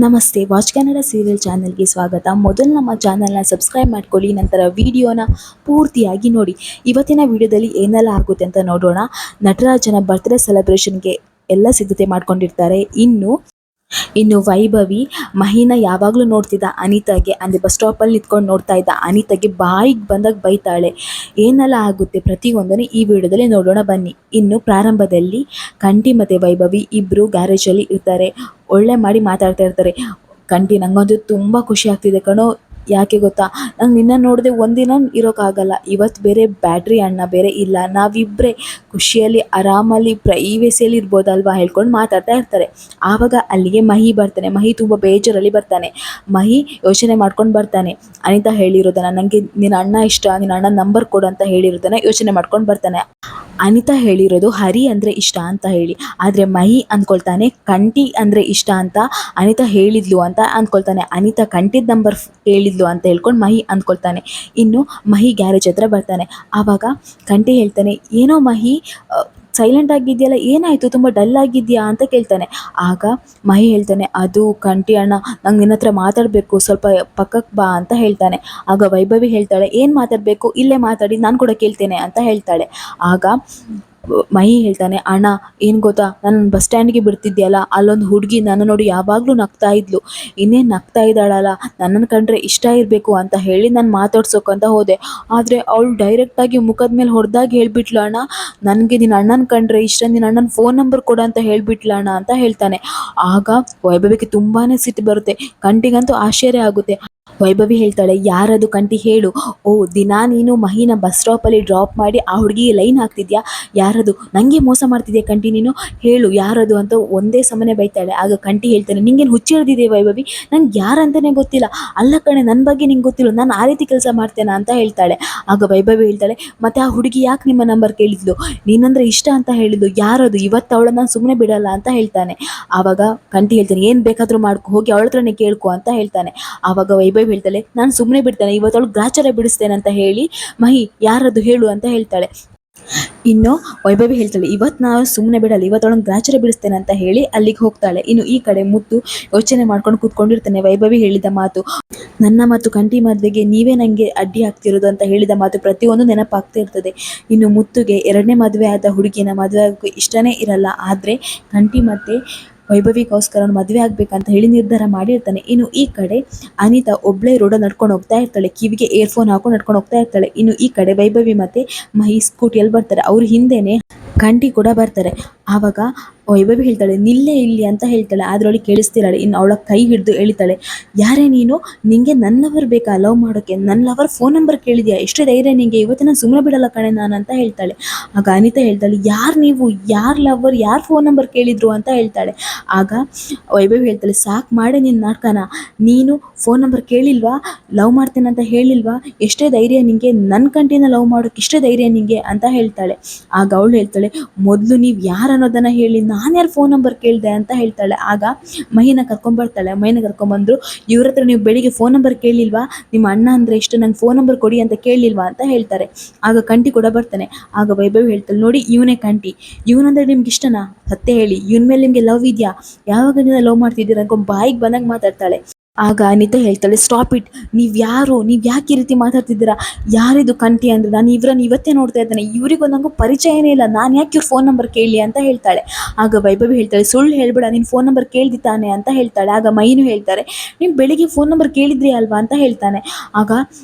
ನಮಸ್ತೆ watch Kannada serial ಚಾನೆಲ್ಗೆ ಸ್ವಾಗತ. ಮೊದಲು ನಮ್ಮ ಚಾನೆಲ್ನ ಸಬ್ಸ್ಕ್ರೈಬ್ ಮಾಡ್ಕೊಳ್ಳಿ, ನಂತರ ವಿಡಿಯೋನ ಪೂರ್ತಿಯಾಗಿ ನೋಡಿ. ಇವತ್ತಿನ ವಿಡಿಯೋದಲ್ಲಿ ಏನೆಲ್ಲ ಆಗುತ್ತೆ ಅಂತ ನೋಡೋಣ. ನಟರಾಜನ ಬರ್ತ್ಡೇ ಸೆಲೆಬ್ರೇಷನ್ಗೆ ಎಲ್ಲ ಸಿದ್ಧತೆ ಮಾಡ್ಕೊಂಡಿರ್ತಾರೆ. ಇನ್ನು ವೈಭವಿ ಮಹಿನ ಯಾವಾಗಲೂ ನೋಡ್ತಿದ್ದ ಅನಿತಾಗೆ, ಅಂದರೆ ಬಸ್ ಸ್ಟಾಪಲ್ಲಿ ನಿಂತ್ಕೊಂಡು ನೋಡ್ತಾ ಇದ್ದ ಅನಿತಾಗೆ ಬಾಯಿಗೆ ಬಂದಾಗ ಬೈತಾಳೆ. ಏನೆಲ್ಲ ಆಗುತ್ತೆ ಪ್ರತಿಯೊಂದನ್ನು ಈ ವಿಡಿಯೋದಲ್ಲಿ ನೋಡೋಣ ಬನ್ನಿ. ಇನ್ನು ಪ್ರಾರಂಭದಲ್ಲಿ ಕಂಠಿ ಮತ್ತು ವೈಭವಿ ಇಬ್ಬರು ಗ್ಯಾರೇಜಲ್ಲಿ ಇರ್ತಾರೆ. ಒಳ್ಳೆ ಮಾಡಿ ಮಾತಾಡ್ತಾ ಇರ್ತಾರೆ. ಕಂಠಿ, ನಂಗಂತೂ ತುಂಬ ಖುಷಿ ಆಗ್ತಿದೆ ಕಣೋ. ಯಾಕೆ ಗೊತ್ತಾ, ನಂಗೆ ನಿನ್ನ ನೋಡದೆ ಒಂದಿನ ಇರೋಕ್ಕಾಗಲ್ಲ. ಇವತ್ತು ಬೇರೆ ಬ್ಯಾಟ್ರಿ ಅಣ್ಣ ಬೇರೆ ಇಲ್ಲ, ನಾವಿಬ್ಬರೇ ಖುಷಿಯಲ್ಲಿ ಆರಾಮಲ್ಲಿ ಪ್ರೈವೇಸಿಯಲ್ಲಿ ಇರ್ಬೋದಲ್ವಾ ಹೇಳ್ಕೊಂಡು ಮಾತಾಡ್ತಾ ಇರ್ತಾರೆ. ಆವಾಗ ಅಲ್ಲಿಗೆ ಮಹಿ ಬರ್ತಾನೆ. ಮಹಿ ತುಂಬ ಬೇಜಾರಲ್ಲಿ ಬರ್ತಾನೆ. ಮಹಿ ಯೋಚನೆ ಮಾಡ್ಕೊಂಡು ಬರ್ತಾನೆ. ಅನಿತಾ ಹೇಳಿರೋದನ್ನ, ನನಗೆ ನಿನ್ನ ಅಣ್ಣ ಇಷ್ಟ, ನಿನ್ನ ಅಣ್ಣ ನಂಬರ್ ಕೊಡು ಅಂತ ಹೇಳಿರೋದನ್ನ ಯೋಚನೆ ಮಾಡ್ಕೊಂಡು ಬರ್ತಾನೆ. ಅನಿತಾ ಹೇಳಿರೋದು ಹರಿ ಅಂದರೆ ಇಷ್ಟ ಅಂತ ಹೇಳಿ, ಆದರೆ ಮಹಿ ಅಂದ್ಕೊಳ್ತಾನೆ ಕಂಠಿ ಅಂದರೆ ಇಷ್ಟ ಅಂತ ಅನಿತಾ ಹೇಳಿದ್ಲು ಅಂತ ಅಂದ್ಕೊಳ್ತಾನೆ. ಅನಿತಾ ಕಂಠಿದ ನಂಬರ್ ಹೇಳಿದ್ಲು ಅಂತ ಹೇಳ್ಕೊಂಡು ಮಹಿ ಅಂದ್ಕೊಳ್ತಾನೆ. ಇನ್ನು ಮಹಿ ಗ್ಯಾರೇಜ್ ಹತ್ರ ಬರ್ತಾನೆ. ಆವಾಗ ಕಂಠಿ ಹೇಳ್ತಾನೆ, ಏನೋ ಮಹಿ ಸೈಲೆಂಟ್ ಆಗಿದೆಯಲ್ಲ, ಏನಾಯಿತು, ತುಂಬ ಡಲ್ ಆಗಿದೆಯಾ ಅಂತ ಕೇಳ್ತಾನೆ. ಆಗ ಮಹಿ ಹೇಳ್ತಾನೆ, ಅದು ಕಂಠಿ ಅಣ್ಣ, ನಂಗೆ ನಿನ್ನ ಹತ್ರ ಮಾತಾಡಬೇಕು, ಸ್ವಲ್ಪ ಪಕ್ಕಕ್ಕೆ ಬಾ ಅಂತ ಹೇಳ್ತಾನೆ. ಆಗ ವೈಭವಿ ಹೇಳ್ತಾಳೆ, ಏನು ಮಾತಾಡಬೇಕು, ಇಲ್ಲೇ ಮಾತಾಡಿ, ನಾನು ಕೂಡ ಕೇಳ್ತೇನೆ ಅಂತ ಹೇಳ್ತಾಳೆ. ಆಗ ಮಹಿ ಹೇಳ್ತಾನೆ, ಅಣ್ಣ ಏನು ಗೊತ್ತಾ, ನಾನು ಬಸ್ ಸ್ಟ್ಯಾಂಡ್ಗೆ ಬಿಡ್ತಿದ್ಯಲ್ಲ, ಅಲ್ಲೊಂದು ಹುಡುಗಿ ನನ್ನ ನೋಡಿ ಯಾವಾಗಲೂ ನಗ್ತಾ ಇದ್ಲು. ಇನ್ನೇನು ನಗ್ತಾ ಇದ್ದಾಳಲ್ಲ, ನನ್ನನ್ನು ಕಂಡ್ರೆ ಇಷ್ಟ ಇರಬೇಕು ಅಂತ ಹೇಳಿ ನಾನು ಮಾತಾಡ್ಸೋಕ್ಕಂತ ಹೋದೆ. ಆದರೆ ಅವಳು ಡೈರೆಕ್ಟಾಗಿ ಮುಖದ ಮೇಲೆ ಹೊಡೆದಾಗಿ ಹೇಳಿಬಿಟ್ಲು, ಅಣ್ಣ ನನಗೆ ನಿನ್ನ ಅಣ್ಣನ ಕಂಡ್ರೆ ಇಷ್ಟ, ನಿನ್ನ ಅಣ್ಣನ ಫೋನ್ ನಂಬರ್ ಕೊಡು ಅಂತ ಹೇಳಿಬಿಟ್ಲು ಅಣ್ಣ ಅಂತ ಹೇಳ್ತಾನೆ. ಆಗ ವೈಭವಿಗೆ ತುಂಬಾ ಸಿಟ್ಟು ಬರುತ್ತೆ. ಕಂಠಿಗಂತೂ ಆಶ್ಚರ್ಯ ಆಗುತ್ತೆ. ವೈಭವಿ ಹೇಳ್ತಾಳೆ, ಯಾರದು ಕಂಠಿ ಹೇಳು. ಓ, ದಿನ ನೀನು ಮಹಿನ ಬಸ್ ಸ್ಟಾಪಲ್ಲಿ ಡ್ರಾಪ್ ಮಾಡಿ ಆ ಹುಡುಗಿಗೆ ಲೈನ್ ಹಾಕ್ತಿದ್ಯಾ, ಯಾರದು, ನನಗೆ ಮೋಸ ಮಾಡ್ತಿದ್ಯಾ ಕಂಠಿ ನೀನು, ಹೇಳು ಯಾರದು ಅಂತ ಒಂದೇ ಸಮನೆ ಬೈತಾಳೆ. ಆಗ ಕಂಠಿ ಹೇಳ್ತಾನೆ, ನಿಂಗೇನು ಹುಚ್ಚಿಡ್ದಿದೆ ವೈಭವಿ, ನಂಗೆ ಯಾರಂತಲೇ ಗೊತ್ತಿಲ್ಲ. ಅಲ್ಲ ಕಣೆ, ನನ್ನ ಬಗ್ಗೆ ನಿಂಗೆ ಗೊತ್ತಿಲ್ಲ, ನಾನು ಆ ರೀತಿ ಕೆಲಸ ಮಾಡ್ತೇನೆ ಅಂತ ಹೇಳ್ತಾಳೆ. ಆಗ ವೈಭವಿ ಹೇಳ್ತಾಳೆ, ಮತ್ತು ಆ ಹುಡುಗಿ ಯಾಕೆ ನಿಮ್ಮ ನಂಬರ್ ಕೇಳಿದ್ಲು, ನೀನಂದರೆ ಇಷ್ಟ ಅಂತ ಹೇಳಿದ್ಲು, ಯಾರದು, ಇವತ್ತು ಅವಳನ್ನ ನಾನು ಸುಮ್ಮನೆ ಬಿಡಲ್ಲ ಅಂತ ಹೇಳ್ತಾನೆ. ಆವಾಗ ಕಂಠಿ ಹೇಳ್ತಾನೆ, ಏನು ಬೇಕಾದರೂ ಮಾಡ್ಕೊ, ಹೋಗಿ ಅವಳ ಹತ್ರನೇ ಕೇಳ್ಕೊ ಅಂತ ಹೇಳ್ತಾನೆ. ಆವಾಗ ವೈಭವಿ ಹೇಳ್ತಾಳೆ, ನಾನು ಸುಮ್ಮನೆ ಬಿಡ್ತೇನೆ, ಇವತ್ತು ಅವಳು ಗ್ರಾಚಾರ ಬಿಡಿಸ್ತೇನೆ ಅಂತ ಹೇಳಿ ಮಹಿ ಯಾರದು ಹೇಳು ಅಂತ ಹೇಳ್ತಾಳೆ. ಇನ್ನು ವೈಭವಿ ಹೇಳ್ತಾಳೆ, ಇವತ್ತು ನಾವು ಸುಮ್ಮನೆ ಬಿಡಲ್ಲ, ಇವತ್ತು ಅವಳನ್ನು ಗ್ರಾಚಾರ ಬಿಡಿಸ್ತೇನೆ ಅಂತ ಹೇಳಿ ಅಲ್ಲಿಗೆ ಹೋಗ್ತಾಳೆ. ಇನ್ನು ಈ ಕಡೆ ಮುತ್ತು ಯೋಚನೆ ಮಾಡ್ಕೊಂಡು ಕೂತ್ಕೊಂಡಿರ್ತಾನೆ. ವೈಭವಿ ಹೇಳಿದ ಮಾತು, ನನ್ನ ಮತ್ತು ಕಂಠಿ ಮದುವೆಗೆ ನೀವೇ ನನಗೆ ಅಡ್ಡಿ ಆಗ್ತಿರೋದು ಅಂತ ಹೇಳಿದ ಮಾತು ಪ್ರತಿಯೊಂದು ನೆನಪಾಗ್ತಾ ಇರ್ತದೆ. ಇನ್ನು ಮುತ್ತುಗೆ ಎರಡನೇ ಮದುವೆ ಆದ ಹುಡುಗಿನ ಮದುವೆ ಆಗೋಕ್ಕೆ ಇಷ್ಟನೇ ಇರಲ್ಲ, ಆದರೆ ಕಂಠಿ ಮತ್ತು ವೈಭವಿಗೋಸ್ಕರ ಮದುವೆ ಆಗಬೇಕಂತ ಹೇಳಿ ನಿರ್ಧಾರ ಮಾಡಿರ್ತಾನೆ. ಇನ್ನು ಈ ಕಡೆ ಅನಿತಾ ಒಬ್ಬಳೇ ರೋಡಲ್ಲಿ ನಡ್ಕೊಂಡು ಹೋಗ್ತಾ ಇರ್ತಾಳೆ, ಕಿವಿಗೆ ಇಯರ್ಫೋನ್ ಹಾಕೊಂಡು ನಡ್ಕೊಂಡು ಹೋಗ್ತಾ ಇರ್ತಾಳೆ. ಇನ್ನು ಈ ಕಡೆ ವೈಭವಿ ಮತ್ತು ಮಹಿ ಸ್ಕೂಟಿಯಲ್ಲಿ ಬರ್ತಾರೆ. ಅವ್ರ ಹಿಂದೆನೇ ಕಂಠಿ ಕೂಡ ಬರ್ತಾರೆ. ಆವಾಗ ವೈಭವಿ ಹೇಳ್ತಾಳೆ, ನಿಲ್ಲೇ ಇಲ್ಲಿ ಅಂತ ಹೇಳ್ತಾಳೆ, ಆದರೆ ಅವಳಿಗೆ ಕೇಳಿಸ್ತಿದ್ದಾಳೆ. ಇನ್ನು ಅವಳ ಕೈ ಹಿಡಿದು ಎಳಿತಾಳೆ, ಯಾರೇ ನೀನು, ನಿಂಗೆ ನನ್ನ ಲವರ್ ಬೇಕಾ ಲವ್ ಮಾಡೋಕ್ಕೆ, ನನ್ನ ಲವರ್ ಫೋನ್ ನಂಬರ್ ಕೇಳಿದ್ಯಾ, ಎಷ್ಟೇ ಧೈರ್ಯ ನಿಂಗೆ, ಇವತ್ತು ನಾನು ಸುಮ್ಮನೆ ಬಿಡಲ್ಲ ಕಣೆ ನಾನು ಅಂತ ಹೇಳ್ತಾಳೆ. ಆಗ ಅನಿತಾ ಹೇಳ್ತಾಳೆ, ಯಾರು ನೀವು, ಯಾರು ಲವರ್, ಯಾರು ಫೋನ್ ನಂಬರ್ ಕೇಳಿದ್ರು ಅಂತ ಹೇಳ್ತಾಳೆ. ಆಗ ವೈಭವಿ ಹೇಳ್ತಾಳೆ, ಸಾಕು ಮಾಡಿ ನಿನ್ನ ನಾಟಕನ, ನೀನು ಫೋನ್ ನಂಬರ್ ಕೇಳಿಲ್ವಾ, ಲವ್ ಮಾಡ್ತೇನೆ ಅಂತ ಹೇಳಿಲ್ವಾ, ಎಷ್ಟೇ ಧೈರ್ಯ ನಿಂಗೆ, ನನ್ನ ಕಂಠಿನ ಲವ್ ಮಾಡೋಕ್ಕೆ ಇಷ್ಟೇ ಧೈರ್ಯ ನಿಂಗೆ ಅಂತ ಹೇಳ್ತಾಳೆ. ಆಗ ಅವಳು ಹೇಳ್ತಾಳೆ, ಮೊದಲು ನೀವು ಯಾರು ಅನ್ನೋದನ್ನು ಹೇಳಿ, ನಾನು ಯಾರು ಫೋನ್ ನಂಬರ್ ಕೇಳಿದೆ ಅಂತ ಹೇಳ್ತಾಳೆ. ಆಗ ಮಹಿನ ಕರ್ಕೊಂಬರ್ತಾಳೆ. ಮಹಿನ ಕರ್ಕೊಂಬಂದರು, ಇವ್ರ ಹತ್ರ ನೀವು ಬೆಳಿಗ್ಗೆ ಫೋನ್ ನಂಬರ್ ಕೇಳಿಲ್ವಾ, ನಿಮ್ಮ ಅಣ್ಣ ಅಂದರೆ ಇಷ್ಟು, ನಂಗೆ ಫೋನ್ ನಂಬರ್ ಕೊಡಿ ಅಂತ ಕೇಳಿಲ್ವಾ ಅಂತ ಹೇಳ್ತಾರೆ. ಆಗ ಕಂಠಿ ಕೂಡ ಬರ್ತಾನೆ. ಆಗ ವೈಭವಿ ಹೇಳ್ತಾಳೆ, ನೋಡಿ ಇವನೇ ಕಂಠಿ, ಇವನಂದರೆ ನಿಮ್ಗೆ ಇಷ್ಟನಾ, ಸತ್ಯ ಹೇಳಿ, ಇವನ ಮೇಲೆ ನಿಮಗೆ ಲವ್ ಇದೆಯಾ, ಯಾವಾಗದಿಂದ ಲವ್ ಮಾಡ್ತಿದ್ದೀರಾ ಅನ್ಕೊಂಡು ಬಾಯಿಗೆ ಬಂದಾಗ ಮಾತಾಡ್ತಾಳೆ. ಆಗ ಅನಿತಾ ಹೇಳ್ತಾಳೆ, ಸ್ಟಾಪ್ ಇಟ್, ನೀವು ಯಾರು, ನೀವು ಯಾಕೆ ಈ ರೀತಿ ಮಾತಾಡ್ತಿದ್ದೀರಾ, ಯಾರಿದು ಕಂಠಿ ಅಂದರೆ, ನಾನು ಇವರನ್ನು ಇವತ್ತೇ ನೋಡ್ತಾ ಇದ್ದೇನೆ, ಇವರಿಗೂ ನನಗೂ ಪರಿಚಯನೇ ಇಲ್ಲ, ನಾನು ಯಾಕೆ ಇವ್ರ ಫೋನ್ ನಂಬರ್ ಕೇಳಲಿ ಅಂತ ಹೇಳ್ತಾಳೆ. ಆಗ ವೈಭವಿ ಹೇಳ್ತಾಳೆ, ಸುಳ್ಳು ಹೇಳ್ಬೇಡ, ನೀನು ಫೋನ್ ನಂಬರ್ ಕೇಳ್ದಿತ್ತಾನೆ ಅಂತ ಹೇಳ್ತಾಳೆ. ಆಗ ಮೈನು ಹೇಳ್ತಾರೆ, ನೀನು ಬೆಳಿಗ್ಗೆ ಫೋನ್ ನಂಬರ್ ಕೇಳಿದ್ರಿ ಅಲ್ವಾ ಅಂತ ಹೇಳ್ತಾನೆ. ಆಗ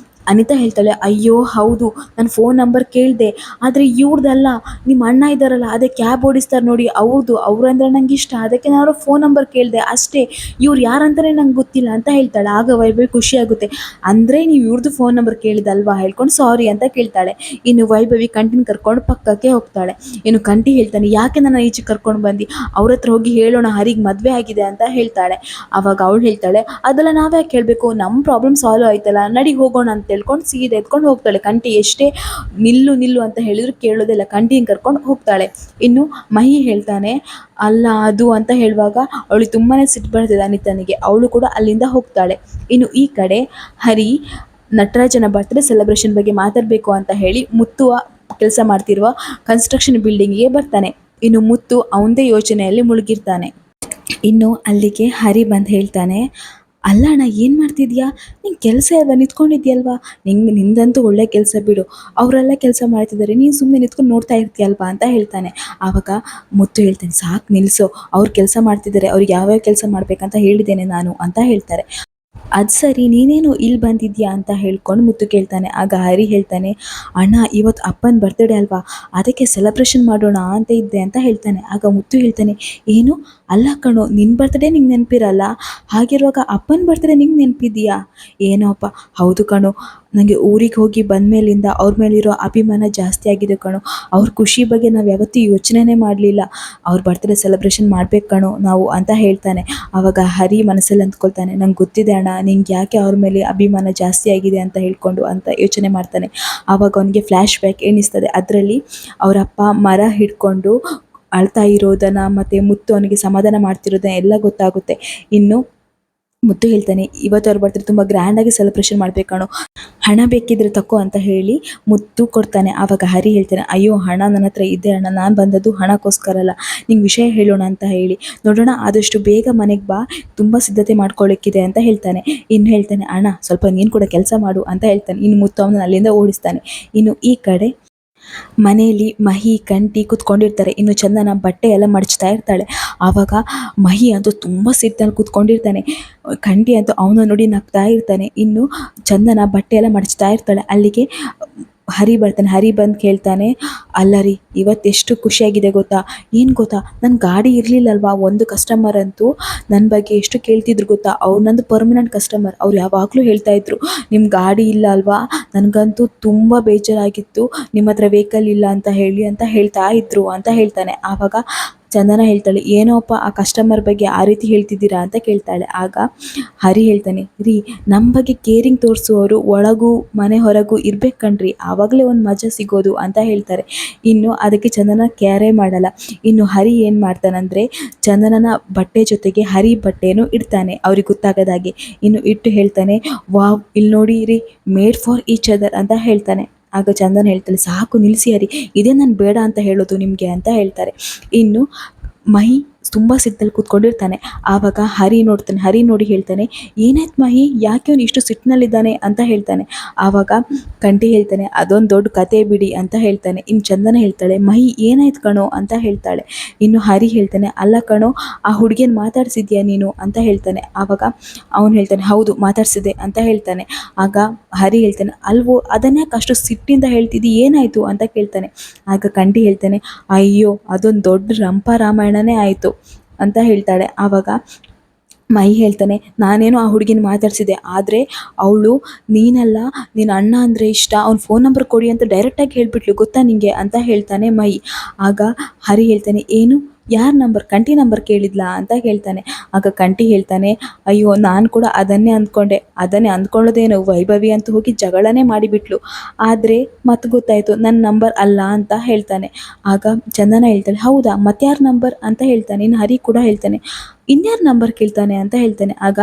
ಅನಿತಾ ಹೇಳ್ತಾಳೆ, ಅಯ್ಯೋ ಹೌದು, ನಾನು ಫೋನ್ ನಂಬರ್ ಕೇಳಿದೆ, ಆದರೆ ಇವ್ರದ್ದಲ್ಲ, ನಿಮ್ಮ ಅಣ್ಣ ಇದ್ದಾರಲ್ಲ, ಅದೇ ಕ್ಯಾಬ್ ಓಡಿಸ್ತಾರೆ ನೋಡಿ ಅವ್ರದ್ದು, ಅವ್ರಂದ್ರೆ ನಂಗೆ ಇಷ್ಟ, ಅದಕ್ಕೆ ನಾನು ಫೋನ್ ನಂಬರ್ ಕೇಳಿದೆ ಅಷ್ಟೇ, ಇವ್ರು ಯಾರಂತಲೇ ನಂಗೆ ಗೊತ್ತಿಲ್ಲ ಅಂತ ಹೇಳ್ತಾಳೆ. ಆಗ ವೈಭವಿ ಖುಷಿಯಾಗುತ್ತೆ, ಅಂದರೆ ನೀವು ಇವ್ರದ್ದು ಫೋನ್ ನಂಬರ್ ಕೇಳಿದಲ್ವಾ ಹೇಳ್ಕೊಂಡು ಸಾರಿ ಅಂತ ಕೇಳ್ತಾಳೆ. ಇನ್ನು ವೈಭವಿ ಕಂಠಿನ ಕರ್ಕೊಂಡು ಪಕ್ಕಕ್ಕೆ ಹೋಗ್ತಾಳೆ. ಇನ್ನು ಕಂಠಿ ಹೇಳ್ತಾನೆ, ಯಾಕೆ ನನ್ನ ಈಚೆ ಕರ್ಕೊಂಡು ಬಂದು, ಅವ್ರ ಹತ್ರ ಹೋಗಿ ಹೇಳೋಣ ಹರಿಗೆ ಮದುವೆ ಆಗಿದೆ ಅಂತ ಹೇಳ್ತಾಳೆ. ಆವಾಗ ಅವಳು ಹೇಳ್ತಾಳೆ, ಅದೆಲ್ಲ ನಾವ್ಯಾಕೆ ಕೇಳಬೇಕು, ನಮ್ಮ ಪ್ರಾಬ್ಲಮ್ ಸಾಲ್ವ್ ಆಯ್ತಲ್ಲ, ನಡಿ ಹೋಗೋಣ ಅಂತ ಹೇಳ್ಕೊಂಡು ಸೀದಾ ಎತ್ಕೊಂಡು ಹೋಗ್ತಾಳೆ. ಕಂಠಿ ಎಷ್ಟೇ ನಿಲ್ಲು ನಿಲ್ಲು ಅಂತ ಹೇಳಿದ್ರು ಕೇಳೋದಿಲ್ಲ, ಕಂಠಿನ ಕರ್ಕೊಂಡು ಹೋಗ್ತಾಳೆ. ಇನ್ನು ಮಹಿ ಹೇಳ್ತಾನೆ, ಅಲ್ಲ ಅದು ಅಂತ ಹೇಳುವಾಗ ಅವಳು ತುಂಬಾ ಸಿಟ್ಟು ಬರ್ತಿದೆ ಅನಿತನಿಗೆ. ಅವಳು ಕೂಡ ಅಲ್ಲಿಂದ ಹೋಗ್ತಾಳೆ. ಇನ್ನು ಈ ಕಡೆ ಹರಿ ನಟರಾಜನ ಬರ್ತ್ಡೇ ಸೆಲೆಬ್ರೇಷನ್ ಬಗ್ಗೆ ಮಾತಾಡಬೇಕು ಅಂತ ಹೇಳಿ ಮುತ್ತು ಕೆಲಸ ಮಾಡ್ತಿರುವ ಕನ್ಸ್ಟ್ರಕ್ಷನ್ ಬಿಲ್ಡಿಂಗಿಗೆ ಬರ್ತಾನೆ. ಇನ್ನು ಮುತ್ತು ಅವನದೇ ಯೋಚನೆಯಲ್ಲಿ ಮುಳುಗಿರ್ತಾನೆ. ಇನ್ನು ಅಲ್ಲಿಗೆ ಹರಿ ಬಂದು ಹೇಳ್ತಾನೆ, ಅಲ್ಲ ಅಣ್ಣ ಏನು ಮಾಡ್ತಿದ್ಯಾ, ನಿಂಗೆ ಕೆಲಸ ಇಲ್ವಾ, ನಿಂತ್ಕೊಂಡಿದ್ಯಲ್ವಾ, ನಿಂದಂತೂ ಒಳ್ಳೆ ಕೆಲಸ ಬಿಡು, ಅವರೆಲ್ಲ ಕೆಲಸ ಮಾಡ್ತಿದ್ದಾರೆ, ನೀನು ಸುಮ್ಮನೆ ನಿಂತ್ಕೊಂಡು ನೋಡ್ತಾ ಇರ್ತೀಯಲ್ವಾ ಅಂತ ಹೇಳ್ತಾನೆ. ಆವಾಗ ಮುತ್ತು ಹೇಳ್ತಾನೆ, ಸಾಕು ನಿಲ್ಲಿಸು, ಅವ್ರು ಕೆಲಸ ಮಾಡ್ತಿದ್ದಾರೆ, ಅವ್ರಿಗೆ ಯಾವ್ಯಾವ ಕೆಲಸ ಮಾಡಬೇಕಂತ ಹೇಳಿದ್ದೇನೆ ನಾನು ಅಂತ ಹೇಳ್ತಾರೆ. ಅದು ಸರಿ, ನೀನೇನು ಇಲ್ಲಿ ಬಂದಿದ್ಯಾ ಅಂತ ಹೇಳ್ಕೊಂಡು ಮುತ್ತು ಕೇಳ್ತಾನೆ. ಆಗ ಹರಿ ಹೇಳ್ತಾನೆ, ಅಣ್ಣ ಇವತ್ತು ಅಪ್ಪನ ಬರ್ತ್ಡೇ ಅಲ್ವಾ, ಅದಕ್ಕೆ ಸೆಲೆಬ್ರೇಷನ್ ಮಾಡೋಣ ಅಂತ ಇದ್ದೆ ಅಂತ ಹೇಳ್ತಾನೆ. ಆಗ ಮುತ್ತು ಹೇಳ್ತಾನೆ, ಏನು, ಅಲ್ಲ ಕಣೋ, ನಿನ್ನ ಬರ್ತ್ಡೇ ನಿಂಗೆ ನೆನಪಿರಲ್ಲ, ಹಾಗಿರುವಾಗ ಅಪ್ಪನ ಬರ್ತ್ಡೇ ನಿಂಗೆ ನೆನಪಿದೆಯಾ, ಏನೋ ಅಪ್ಪ, ಹೌದು ಕಣೋ, ನನಗೆ ಊರಿಗೆ ಹೋಗಿ ಬಂದಮೇಲಿಂದ ಅವ್ರ ಮೇಲಿರೋ ಅಭಿಮಾನ ಜಾಸ್ತಿ ಆಗಿದೆ ಕಣೋ, ಅವ್ರ ಖುಷಿ ಬಗ್ಗೆ ನಾವು ಯಾವತ್ತೂ ಯೋಚನೆನೇ ಮಾಡಲಿಲ್ಲ, ಅವ್ರ ಬರ್ತ್ಡೇ ಸೆಲೆಬ್ರೇಷನ್ ಮಾಡ್ಬೇಕು ಕಣೋ ನಾವು ಅಂತ ಹೇಳ್ತಾನೆ. ಆವಾಗ ಹರಿ ಮನಸ್ಸಲ್ಲಿ ಅಂದ್ಕೊಳ್ತಾನೆ, ನಂಗೆ ಗೊತ್ತಿದೆ ಅಣ್ಣ, ನಿಂಗೆ ಯಾಕೆ ಅವ್ರ ಮೇಲೆ ಅಭಿಮಾನ ಜಾಸ್ತಿ ಆಗಿದೆ ಅಂತ ಹೇಳ್ಕೊಂಡು ಅಂತ ಯೋಚನೆ ಮಾಡ್ತಾನೆ. ಆವಾಗ ಅವನಿಗೆ ಫ್ಲ್ಯಾಶ್ ಬ್ಯಾಕ್ ಎಣಿಸ್ತದೆ, ಅದರಲ್ಲಿ ಅವರಪ್ಪ ಮರ ಹಿಡ್ಕೊಂಡು ಅಳ್ತಾ ಇರೋದನ್ನು ಮತ್ತು ಮುತ್ತು ಅವನಿಗೆ ಸಮಾಧಾನ ಮಾಡ್ತಿರೋದನ್ನ ಎಲ್ಲ ಗೊತ್ತಾಗುತ್ತೆ. ಇನ್ನು ಮುತ್ತು ಹೇಳ್ತಾನೆ, ಇವತ್ತು ಅವ್ರ ಬರ್ತ್ಡೇ ತುಂಬ ಗ್ರ್ಯಾಂಡಾಗಿ ಸೆಲೆಬ್ರೇಷನ್ ಮಾಡಬೇಕು ಕಣೋ, ಹಣ ಬೇಕಿದ್ರೆ ತಕೋ ಅಂತ ಹೇಳಿ ಮುತ್ತು ಕೊಡ್ತಾನೆ. ಆವಾಗ ಹರಿ ಹೇಳ್ತಾನೆ, ಅಯ್ಯೋ ಹಣ ನನ್ನ ಹತ್ರ ಇದೆ ಅಣ್ಣ, ನಾನು ಬಂದದ್ದು ಹಣಕ್ಕೋಸ್ಕರ ಅಲ್ಲ, ನಿಂಗೆ ವಿಷಯ ಹೇಳೋಣ ಅಂತ ಹೇಳಿ, ನೋಡೋಣ ಆದಷ್ಟು ಬೇಗ ಮನೆಗೆ ಬಾ, ತುಂಬ ಸಿದ್ಧತೆ ಮಾಡ್ಕೊಳ್ಳೋಕ್ಕಿದೆ ಅಂತ ಹೇಳ್ತಾನೆ. ಇನ್ನು ಹೇಳ್ತಾನೆ, ಅಣ್ಣ ಸ್ವಲ್ಪ ನೀನು ಕೂಡ ಕೆಲಸ ಮಾಡು ಅಂತ ಹೇಳ್ತಾನೆ. ಇನ್ನು ಮುತ್ತು ಅವನನ್ನು ಅಲ್ಲಿಂದ ಓಡಿಸ್ತಾನೆ. ಇನ್ನು ಈ ಕಡೆ ಮನೆಯಲ್ಲಿ ಮಹಿ ಕಂಠಿ ಕೂತ್ಕೊಂಡಿರ್ತಾರೆ. ಇನ್ನು ಚಂದನ ಬಟ್ಟೆ ಎಲ್ಲ ಮಡಚ್ತಾ ಇರ್ತಾಳೆ. ಆವಾಗ ಮಹಿ ಅಂತೂ ತುಂಬ ಸಿಟ್ಟಲ್ಲಿ ಕೂತ್ಕೊಂಡಿರ್ತಾನೆ. ಕಂಠಿ ಅಂತೂ ಅವನ ನೋಡಿ ನಗ್ತಾ ಇರ್ತಾನೆ. ಇನ್ನು ಚಂದನ ಬಟ್ಟೆ ಎಲ್ಲ ಮಡಚ್ತಾ ಇರ್ತಾಳೆ. ಅಲ್ಲಿಗೆ ಹರಿ ಬರ್ತಾನೆ. ಹರಿ ಬಂದು ಕೇಳ್ತಾನೆ, ಅಲ್ಲ ರೀ, ಇವತ್ತೆಷ್ಟು ಖುಷಿಯಾಗಿದೆ ಗೊತ್ತಾ, ಏನು ಗೊತ್ತಾ, ನನ್ನ ಗಾಡಿ ಇರಲಿಲ್ಲಲ್ವಾ, ಒಂದು ಕಸ್ಟಮರ್ ಅಂತೂ ನನ್ನ ಬಗ್ಗೆ ಎಷ್ಟು ಕೇಳ್ತಿದ್ರು ಗೊತ್ತಾ, ಅವ್ರು ನಂದು ಪರ್ಮನೆಂಟ್ ಕಸ್ಟಮರ್, ಅವ್ರು ಯಾವಾಗಲೂ ಹೇಳ್ತಾ ಇದ್ರು, ನಿಮ್ಮ ಗಾಡಿ ಇಲ್ಲ ಅಲ್ವಾ, ನನಗಂತೂ ತುಂಬ ಬೇಜಾರಾಗಿತ್ತು, ನಿಮ್ಮ ಹತ್ರ ವೆಹಿಕಲ್ ಇಲ್ಲ ಅಂತ ಹೇಳಿ ಅಂತ ಹೇಳ್ತಾ ಇದ್ರು ಅಂತ ಹೇಳ್ತಾನೆ. ಆವಾಗ ಚಂದನ ಹೇಳ್ತಾಳೆ, ಏನೋ ಅಪ್ಪ ಆ ಕಸ್ಟಮರ್ ಬಗ್ಗೆ ಆ ರೀತಿ ಹೇಳ್ತಿದ್ದೀರಾ ಅಂತ ಕೇಳ್ತಾಳೆ. ಆಗ ಹರಿ ಹೇಳ್ತಾನೆ, ರೀ, ನಮ್ಮ ಬಗ್ಗೆ ಕೇರಿಂಗ್ ತೋರಿಸುವವರು ಒಳಗೂ ಮನೆ ಹೊರಗೂ ಇರ್ಬೇಕು ಕಣ್ರಿ, ಆವಾಗಲೇ ಒಂದು ಮಜಾ ಸಿಗೋದು ಅಂತ ಹೇಳ್ತಾರೆ. ಇನ್ನು ಅದಕ್ಕೆ ಚಂದನ ಕೇರೇ ಮಾಡಲ್ಲ. ಇನ್ನು ಹರಿ ಏನು ಮಾಡ್ತಾನಂದರೆ, ಚಂದನನ ಬಟ್ಟೆ ಜೊತೆಗೆ ಹರಿ ಬಟ್ಟೆನೂ ಇಡ್ತಾನೆ ಅವ್ರಿಗೆ ಗೊತ್ತಾಗದಾಗೆ. ಇನ್ನು ಇಟ್ಟು ಹೇಳ್ತಾನೆ, ವಾವ್, ಇಲ್ಲಿ ನೋಡಿ ರೀ, ಮೇಡ್ ಫಾರ್ ಈಚ್ ಅದರ್ ಅಂತ ಹೇಳ್ತಾನೆ. ಆಗ ಚಂದನ್ ಹೇಳ್ತಾಳೆ, ಸಾಕು ನಿಲ್ಲಿಸಿ ಹರಿ, ಇದೇ ನಾನು ಬೇಡ ಅಂತ ಹೇಳೋದು ನಿಮಗೆ ಅಂತ ಹೇಳ್ತಾರೆ. ಇನ್ನು ಮಹಿ ತುಂಬ ಸಿಟ್ಟಲ್ಲಿ ಕೂತ್ಕೊಂಡಿರ್ತಾನೆ. ಆವಾಗ ಹರಿ ನೋಡ್ತಾನೆ. ಹರಿ ನೋಡಿ ಹೇಳ್ತಾನೆ, ಏನಾಯ್ತು ಮಹಿ, ಯಾಕೆ ಅವನು ಇಷ್ಟು ಸಿಟ್ಟಿನಲ್ಲಿದ್ದಾನೆ ಅಂತ ಹೇಳ್ತಾನೆ. ಆವಾಗ ಕಂಠಿ ಹೇಳ್ತಾನೆ, ಅದೊಂದು ದೊಡ್ಡ ಕತೆ ಬಿಡಿ ಅಂತ ಹೇಳ್ತಾನೆ. ಇನ್ನು ಚಂದನ ಹೇಳ್ತಾಳೆ, ಮಹಿ ಏನಾಯ್ತು ಕಣೋ ಅಂತ ಹೇಳ್ತಾಳೆ. ಇನ್ನು ಹರಿ ಹೇಳ್ತಾನೆ, ಅಲ್ಲ ಕಣೋ, ಆ ಹುಡುಗಿಯನ್ನು ಮಾತಾಡ್ಸಿದ್ಯಾ ನೀನು ಅಂತ ಹೇಳ್ತಾನೆ. ಆವಾಗ ಅವನು ಹೇಳ್ತಾನೆ, ಹೌದು ಮಾತಾಡ್ಸಿದೆ ಅಂತ ಹೇಳ್ತಾನೆ. ಆಗ ಹರಿ ಹೇಳ್ತಾನೆ, ಅಲ್ವೋ, ಅದನ್ಯಾಕೆ ಅಷ್ಟು ಸಿಟ್ಟಿಂದ ಹೇಳ್ತಿದ್ದಿ, ಏನಾಯಿತು ಅಂತ ಕೇಳ್ತಾನೆ. ಆಗ ಕಂಠಿ ಹೇಳ್ತಾನೆ, ಅಯ್ಯೋ, ಅದೊಂದು ದೊಡ್ಡ ರಂಪ ರಾಮಾಯಣನೇ ಆಯಿತು ಅಂತ ಹೇಳ್ತಾಳೆ. ಆವಾಗ ಮೈ ಹೇಳ್ತಾನೆ, ನಾನೇನೋ ಆ ಹುಡುಗಿನ ಮಾತಾಡ್ಸಿದೆ, ಆದರೆ ಅವಳು ನೀನಲ್ಲ, ನಿನ್ನ ಅಣ್ಣ ಅಂದರೆ ಇಷ್ಟ, ಅವ್ನ ಫೋನ್ ನಂಬರ್ ಕೊಡಿ ಅಂತ ಡೈರೆಕ್ಟಾಗಿ ಹೇಳಿಬಿಟ್ಲು ಗೊತ್ತಾ ನಿಂಗೆ ಅಂತ ಹೇಳ್ತಾನೆ ಮೈ. ಆಗ ಹರಿ ಹೇಳ್ತಾನೆ, ಏನು, ಯಾರ ನಂಬರ್, ಕಂಠಿ ನಂಬರ್ ಕೇಳಿದ್ಲಾ ಅಂತ ಹೇಳ್ತಾನೆ. ಆಗ ಕಂಠಿ ಹೇಳ್ತಾನೆ, ಅಯ್ಯೋ, ನಾನು ಕೂಡ ಅದನ್ನೇ ಅಂದ್ಕೊಂಡೆ, ಅದನ್ನೇ ಅಂದ್ಕೊಳ್ಳೋದೇನು, ವೈಭವಿ ಅಂತೂ ಹೋಗಿ ಜಗಳನೇ ಮಾಡಿಬಿಟ್ಲು, ಆದರೆ ಮತ್ತೆ ಗೊತ್ತಾಯಿತು ನನ್ನ ನಂಬರ್ ಅಲ್ಲ ಅಂತ ಹೇಳ್ತಾನೆ. ಆಗ ಚಂದನ ಹೇಳ್ತಾಳೆ, ಹೌದಾ, ಮತ್ತಾರ ನಂಬರ್ ಅಂತ ಹೇಳ್ತಾನೆ. ಇನ್ನು ಹರಿ ಕೂಡ ಹೇಳ್ತಾನೆ, ಇನ್ಯಾರ ನಂಬರ್ ಕೇಳ್ತಾನೆ ಅಂತ ಹೇಳ್ತಾನೆ. ಆಗ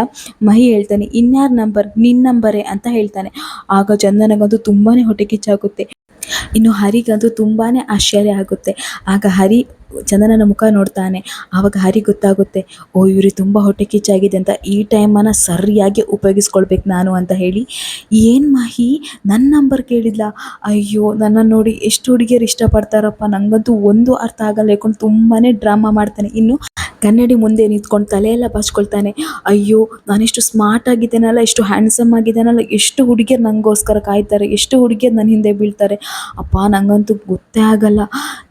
ಮಹಿ ಹೇಳ್ತಾನೆ, ಇನ್ಯಾರ ನಂಬರ್, ನಿನ್ನ ನಂಬರೇ ಅಂತ ಹೇಳ್ತಾನೆ. ಆಗ ಚಂದನಗಂತೂ ತುಂಬಾ ಹೊಟ್ಟೆ ಕಿಚ್ಚಾಗುತ್ತೆ. ಇನ್ನು ಹರಿಗಂತೂ ತುಂಬಾ ಆಶ್ಚರ್ಯ ಆಗುತ್ತೆ. ಆಗ ಹರಿ ಚಂದನನ ಮುಖ ನೋಡ್ತಾನೆ. ಆವಾಗ ಹರಿ ಗೊತ್ತಾಗುತ್ತೆ, ಓ ಇವ್ರಿಗೆ ತುಂಬ ಹೊಟ್ಟೆ ಕಿಚ್ಚಾಗಿದೆ ಅಂತ, ಈ ಟೈಮನ್ನು ಸರಿಯಾಗಿ ಉಪಯೋಗಿಸ್ಕೊಳ್ಬೇಕು ನಾನು ಅಂತ ಹೇಳಿ, ಏನು ಮಹಿ, ನನ್ನ ನಂಬರ್ ಕೇಳಿದ್ಲ, ಅಯ್ಯೋ, ನನ್ನನ್ನು ನೋಡಿ ಎಷ್ಟು ಹುಡುಗಿಯರು ಇಷ್ಟಪಡ್ತಾರಪ್ಪ, ನನಗಂತೂ ಒಂದು ಅರ್ಥ ಆಗಲ್ಲ ಹೇಳ್ಕೊಂಡು ತುಂಬಾ ಡ್ರಾಮಾ ಮಾಡ್ತಾನೆ. ಇನ್ನು ಕನ್ನಡಿ ಮುಂದೆ ನಿಂತ್ಕೊಂಡು ತಲೆಯೆಲ್ಲ ಬಾಚ್ಕೊಳ್ತಾನೆ. ಅಯ್ಯೋ, ನಾನೆಷ್ಟು ಸ್ಮಾರ್ಟ್ ಆಗಿದ್ದೇನಲ್ಲ, ಎಷ್ಟು ಹ್ಯಾಂಡ್ಸಮ್ ಆಗಿದ್ದೇನಲ್ಲ, ಎಷ್ಟು ಹುಡುಗಿಯರು ನನಗೋಸ್ಕರ ಕಾಯ್ತಾರೆ, ಎಷ್ಟು ಹುಡುಗಿಯರು ನನ್ನ ಹಿಂದೆ ಬೀಳ್ತಾರೆ, ಅಪ್ಪ ನನಗಂತೂ ಗೊತ್ತೇ ಆಗಲ್ಲ,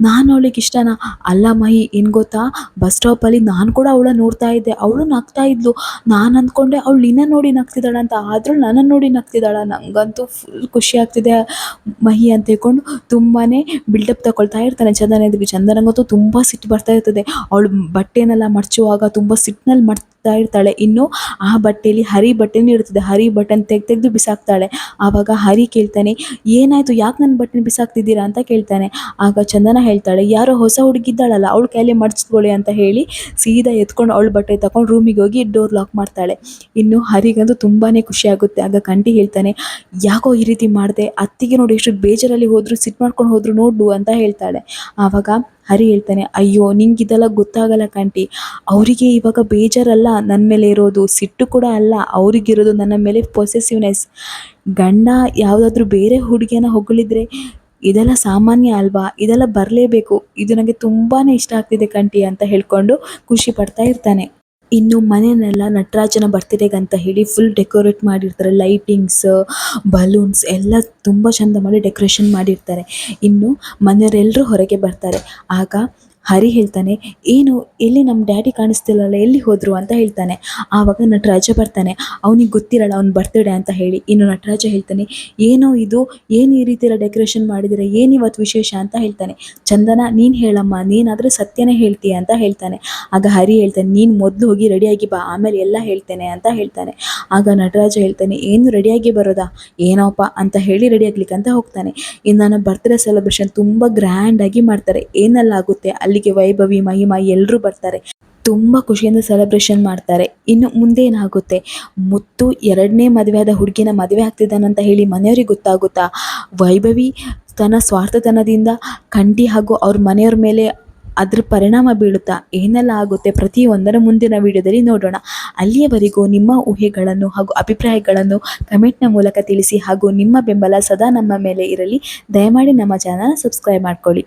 ನಾನು ಅವಳಿಗೆ ಇಷ್ಟನಾ, ಅಲ್ಲ ಮಹಿ, ಏನು ಗೊತ್ತಾ, ಬಸ್ ಸ್ಟಾಪಲ್ಲಿ ನಾನು ಕೂಡ ಅವಳ ನೋಡ್ತಾ ಇದ್ದೆ, ಅವಳು ನಗ್ತಾ ಇದ್ಲು, ನಾನು ಅಂದ್ಕೊಂಡೆ ಅವಳು ನಿನ್ನ ನೋಡಿ ನಗ್ತಿದ್ದಾಳಂತ, ಆದರೂ ನನ್ನನ್ನು ನೋಡಿ ನಗ್ತಿದ್ದಾಳ, ನನಗಂತೂ ಫುಲ್ ಖುಷಿ ಆಗ್ತಿದೆ ಮಹಿ ಅಂತ ಹೇಳ್ಕೊಂಡು ತುಂಬಾ ಬಿಲ್ಡಪ್ ತಗೊಳ್ತಾ ಇರ್ತಾನೆ ಚಂದನ ಎದುರಿಗೆ. ಚಂದನಗಂತೂ ತುಂಬ ಸಿಟ್ಟು ಬರ್ತಾ ಇರ್ತದೆ, ಅವಳು ಬಟ್ಟೆನೆಲ್ಲ ಮಡಚುವಾಗ ತುಂಬ ಸಿಟ್ಟಿನಲ್ಲಿ ಬಿಸಾಕ್ತಾ ಇರ್ತಾಳೆ. ಇನ್ನು ಆ ಬಟ್ಟೆಯಲ್ಲಿ ಹರಿ ಬಟ್ಟೆನೂ ಇರ್ತದೆ, ಹರಿ ಬಟನ್ ತೆಗೆದು ಬಿಸಾಕ್ತಾಳೆ. ಆವಾಗ ಹರಿ ಕೇಳ್ತಾನೆ, ಏನಾಯ್ತು, ಯಾಕೆ ನನ್ನ ಬಟ್ಟೆನ ಬಿಸಾಕ್ತಿದ್ದೀರಾ ಅಂತ ಕೇಳ್ತಾನೆ. ಆಗ ಚಂದನ ಹೇಳ್ತಾಳೆ, ಯಾರೋ ಹೊಸ ಹುಡುಗಿದ್ದಾಳಲ್ಲ ಅವಳ ಕೈಯಲ್ಲಿ ಮಡಿಸ್ಕೊಳ್ಳಿ ಅಂತ ಹೇಳಿ ಸೀದಾ ಎತ್ಕೊಂಡು ಅವಳ ಬಟ್ಟೆ ತಗೊಂಡು ರೂಮಿಗೆ ಹೋಗಿ ಡೋರ್ ಲಾಕ್ ಮಾಡ್ತಾಳೆ. ಇನ್ನು ಹರಿಗಂತೂ ತುಂಬಾನೇ ಖುಷಿ ಆಗುತ್ತೆ. ಆಗ ಕಂಠಿ ಹೇಳ್ತಾನೆ, ಯಾಕೋ ಈ ರೀತಿ ಮಾಡಿದೆ, ಅತ್ತಿಗೆ ನೋಡಿ ಎಷ್ಟು ಬೇಜಾರಲ್ಲಿ ಹೋದ್ರು, ಸಿಟ್ಟು ಮಾಡ್ಕೊಂಡು ಹೋದ್ರು ನೋಡು ಅಂತ ಹೇಳ್ತಾಳೆ. ಆವಾಗ ಹರಿ ಹೇಳ್ತಾನೆ, ಅಯ್ಯೋ ನಿಂಗಿದೆಲ್ಲ ಗೊತ್ತಾಗಲ್ಲ ಕಂಠಿ, ಅವರಿಗೆ ಇವಾಗ ಬೇಜಾರಲ್ಲ ನನ್ನ ಮೇಲೆ ಇರೋದು, ಸಿಟ್ಟು ಕೂಡ ಅಲ್ಲ, ಅವರಿಗಿರೋದು ನನ್ನ ಮೇಲೆ ಪೊಸೆಸಿವ್ನೆಸ್. ಗಂಡ ಯಾವುದಾದ್ರೂ ಬೇರೆ ಹುಡುಗಿಯನ್ನ ಹೊಗಳಿದ್ರೆ ಇದೆಲ್ಲ ಸಾಮಾನ್ಯ ಅಲ್ವಾ, ಇದೆಲ್ಲ ಬರಲೇಬೇಕು, ಇದು ನನಗೆ ತುಂಬಾ ಇಷ್ಟ ಆಗ್ತಿದೆ ಕಂಠಿ ಅಂತ ಹೇಳ್ಕೊಂಡು ಖುಷಿ ಪಡ್ತಾ ಇರ್ತಾನೆ. ಇನ್ನು ಮನೆಯನ್ನೆಲ್ಲ ನಟರಾಜನ ಬರ್ತ್ಡೇಗಂತ ಹೇಳಿ ಫುಲ್ ಡೆಕೋರೇಟ್ ಮಾಡಿರ್ತಾರೆ. ಲೈಟಿಂಗ್ಸ್, ಬಲೂನ್ಸ್ ಎಲ್ಲ ತುಂಬ ಚಂದ ಮಾಡಿ ಡೆಕೋರೇಷನ್ ಮಾಡಿರ್ತಾರೆ. ಇನ್ನು ಮನೆಯವರೆಲ್ಲರೂ ಹೊರಗೆ ಬರ್ತಾರೆ. ಆಗ ಹರಿ ಹೇಳ್ತಾನೆ, ಏನು ಎಲ್ಲಿ ನಮ್ಮ ಡ್ಯಾಡಿ ಕಾಣಿಸ್ತಿಲ್ಲಲ್ಲ, ಎಲ್ಲಿ ಹೋದರು ಅಂತ ಹೇಳ್ತಾನೆ. ಆವಾಗ ನಟರಾಜ ಬರ್ತಾನೆ. ಅವನಿಗೆ ಗೊತ್ತಿರಲ್ಲ ಅವ್ನ ಬರ್ತ್ಡೇ ಅಂತ ಹೇಳಿ. ಇನ್ನು ನಟರಾಜ ಹೇಳ್ತಾನೆ, ಏನೋ ಇದು, ಏನು ಈ ರೀತಿ ಎಲ್ಲ ಡೆಕೋರೇಷನ್ ಮಾಡಿದರೆ, ಏನು ಇವತ್ತು ವಿಶೇಷ ಅಂತ ಹೇಳ್ತಾನೆ. ಚಂದನ ನೀನು ಹೇಳಮ್ಮ, ನೀನಾದರೆ ಸತ್ಯನೇ ಹೇಳ್ತೀಯ ಅಂತ ಹೇಳ್ತಾನೆ. ಆಗ ಹರಿ ಹೇಳ್ತಾನೆ, ನೀನು ಮೊದಲು ಹೋಗಿ ರೆಡಿಯಾಗಿ ಬಾ, ಆಮೇಲೆ ಎಲ್ಲ ಹೇಳ್ತೇನೆ ಅಂತ ಹೇಳ್ತಾನೆ. ಆಗ ನಟರಾಜ ಹೇಳ್ತಾನೆ, ಏನು ರೆಡಿಯಾಗಿ ಬರೋದಾ, ಏನೋಪ್ಪ ಅಂತ ಹೇಳಿ ರೆಡಿ ಆಗ್ಲಿಕ್ಕೆ ಅಂತ ಹೋಗ್ತಾನೆ. ಇನ್ನು ನನ್ನ ಬರ್ತ್ಡೇ ಸೆಲೆಬ್ರೇಷನ್ ತುಂಬ ಗ್ರ್ಯಾಂಡಾಗಿ ಮಾಡ್ತಾರೆ, ಏನೆಲ್ಲ ಆಗುತ್ತೆ ಅಲ್ಲಿಗೆ ವೈಭವಿ, ಮಹಿಮಾ ಎಲ್ಲರೂ ಬರ್ತಾರೆ. ತುಂಬ ಖುಷಿಯಿಂದ ಸೆಲೆಬ್ರೇಷನ್ ಮಾಡ್ತಾರೆ. ಇನ್ನು ಮುಂದೆ ಏನಾಗುತ್ತೆ, ಮುತ್ತು ಎರಡನೇ ಮದುವೆ ಆದ ಹುಡುಗಿನ ಮದುವೆ ಆಗ್ತಿದ್ದಾನಂತ ಹೇಳಿ ಮನೆಯವ್ರಿಗೆ ಗೊತ್ತಾಗುತ್ತಾ, ವೈಭವಿ ತನ್ನ ಸ್ವಾರ್ಥತನದಿಂದ ಕಂಠಿ ಹಾಗೂ ಅವ್ರ ಮನೆಯವ್ರ ಮೇಲೆ ಅದ್ರ ಪರಿಣಾಮ ಬೀಳುತ್ತಾ, ಏನೆಲ್ಲ ಆಗುತ್ತೆ ಪ್ರತಿಯೊಂದರ ಮುಂದಿನ ವಿಡಿಯೋದಲ್ಲಿ ನೋಡೋಣ. ಅಲ್ಲಿಯವರೆಗೂ ನಿಮ್ಮ ಊಹೆಗಳನ್ನು ಹಾಗೂ ಅಭಿಪ್ರಾಯಗಳನ್ನು ಕಮೆಂಟ್ನ ಮೂಲಕ ತಿಳಿಸಿ ಹಾಗೂ ನಿಮ್ಮ ಬೆಂಬಲ ಸದಾ ನಮ್ಮ ಮೇಲೆ ಇರಲಿ. ದಯಮಾಡಿ ನಮ್ಮ ಚಾನಲ್ ಸಬ್ಸ್ಕ್ರೈಬ್ ಮಾಡ್ಕೊಳ್ಳಿ.